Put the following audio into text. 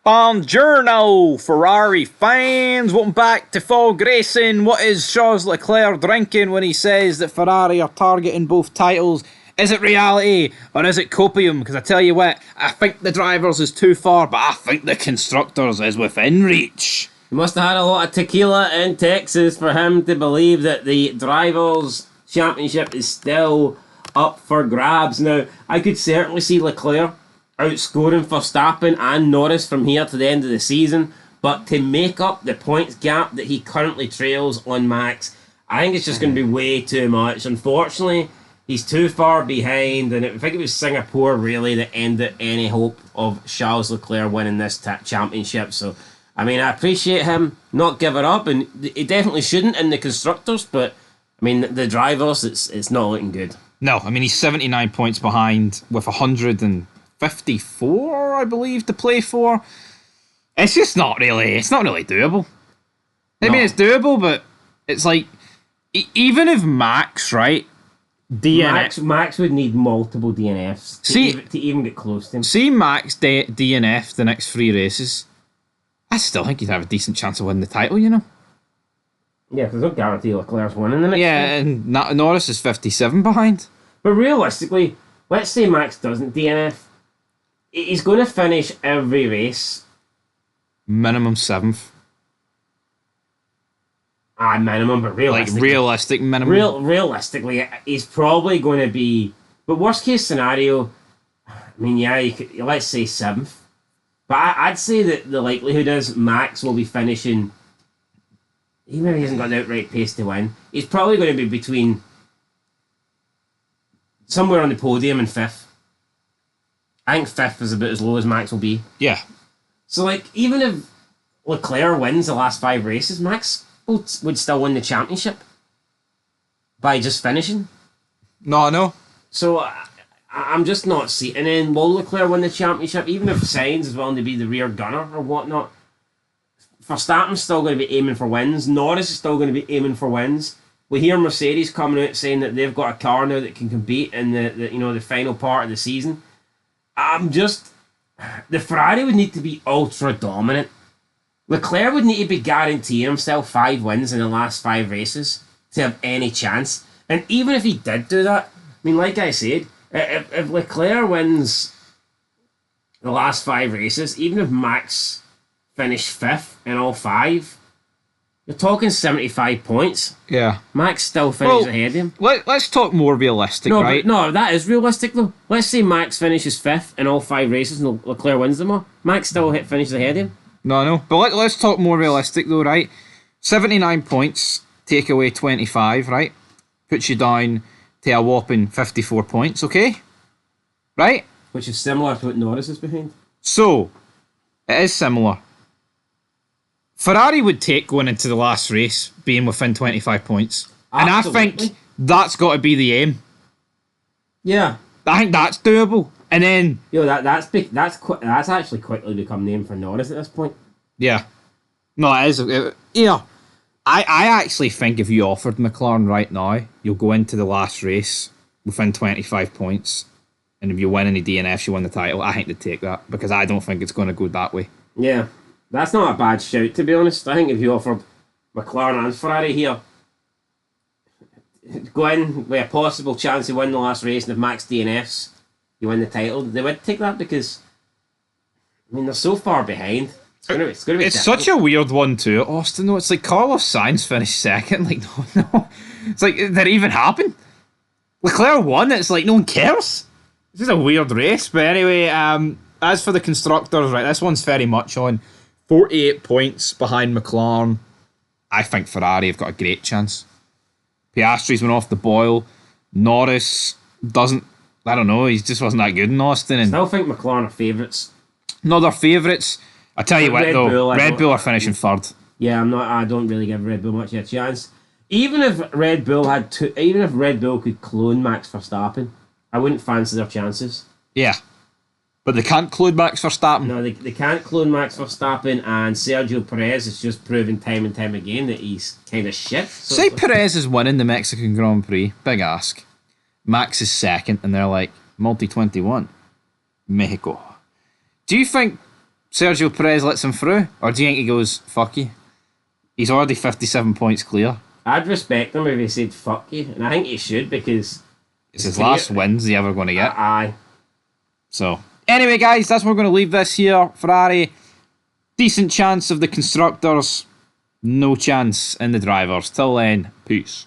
Buongiorno, Ferrari fans. Welcome back to Fog Racing. What is Charles Leclerc drinking when he says that Ferrari are targeting both titles? Is it reality or is it copium? Because I tell you what, I think the drivers is too far, but I think the constructors is within reach. He must have had a lot of tequila in Texas for him to believe that the drivers' championship is still up for grabs. Now, I could certainly see Leclerc outscoring Verstappen and Norris from here to the end of the season, but to make up the points gap that he currently trails on Max, I think it's just going to be way too much. Unfortunately, he's too far behind, and I think it was Singapore really that ended any hope of Charles Leclerc winning this championship. So, I mean, I appreciate him not giving up, and he definitely shouldn't in the constructors, but I mean, the drivers, it's not looking good. No, I mean, he's 79 points behind with 154, I believe, to play for. It's just not really doable. I mean, it's doable, but it's like, even if Max, right, Max would need multiple DNFs to even get close to him. See Max DNF the next 3 races, I still think he'd have a decent chance of winning the title, you know? Yeah, because there's no guarantee Leclerc's winning the next and Norris is 57 behind. But realistically, let's say Max doesn't DNF. He's going to finish every race minimum 7th. Minimum, but realistically. Like, realistic minimum. Realistically, he's probably going to be... But worst case scenario, I mean, yeah, let's say 7th. But I'd say that the likelihood is Max will be finishing... Even if he hasn't got the outright pace to win, he's probably going to be between... somewhere on the podium and 5th. I think 5th is about as low as Max will be. Yeah. So, like, even if Leclerc wins the last 5 races, Max would still win the championship by just finishing. No. So, I'm just not seeing. And then, will Leclerc win the championship? Even if Sainz is willing to be the rear gunner or whatnot, Verstappen's still going to be aiming for wins. Norris is still going to be aiming for wins. We hear Mercedes coming out saying that they've got a car now that can compete in the final part of the season. The Ferrari would need to be ultra dominant. Leclerc would need to be guaranteeing himself 5 wins in the last 5 races to have any chance. And even if he did do that, I mean, like I said, if Leclerc wins the last 5 races, even if Max finished 5th in all 5, you're talking 75 points. Yeah. Max still finishes ahead of him. Let's talk more realistic, right? No, that is realistic, though. Let's say Max finishes 5th in all 5 races and Leclerc wins them all. Max still finishes ahead of him. No. But let's talk more realistic, though, right? 79 points, take away 25, right? Puts you down to a whopping 54 points, okay? Right? Which is similar to what Norris is behind. So, it is similar. Ferrari would take going into the last race being within 25 points. Absolutely. And I think that's got to be the aim. Yeah. I think that's doable. And then... that's actually quickly become the aim for Norris at this point. Yeah. No, it is. I actually think if you offered McLaren right now, you'll go into the last race within 25 points. And if you win any DNFs, you win the title. I think they'd take that because I don't think it's going to go that way. Yeah. That's not a bad shout, to be honest. I think if you offered McLaren and Ferrari here, go in with a possible chance to win the last race, and if Max DNFs, you win the title, they would take that because, I mean, they're so far behind. It's going to be such a weird one too, Austin, though. It's like Carlos Sainz finished 2nd. Like, no. It's like, did it even happen? Leclerc won. It's like, no one cares. This is a weird race. But anyway, as for the constructors, right, this one's very much on 48 points behind McLaren. I think Ferrari have got a great chance. Piastri's went off the boil. Norris doesn't... I don't know, he just wasn't that good in Austin. And still think McLaren are favourites. No, they're favourites. I tell you what, though, Red Bull are finishing 3rd. Yeah, I don't really give Red Bull much of a chance. Even if Red Bull could clone Max Verstappen, I wouldn't fancy their chances. Yeah. But they can't clone Max Verstappen. No, they can't clone Max Verstappen, and Sergio Perez has just proven time and time again that he's kind of shit. So say Perez is winning the Mexican Grand Prix, big ask. Max is 2nd, and they're like, multi-21. Mexico. Do you think Sergio Perez lets him through? Or do you think he goes, fuck you? He's already 57 points clear. I'd respect him if he said fuck you, and I think he should because It's his last wins he ever going to get. Aye. So, anyway, guys, that's where we're going to leave this here. Ferrari, decent chance of the constructors, no chance in the drivers. Till then, peace.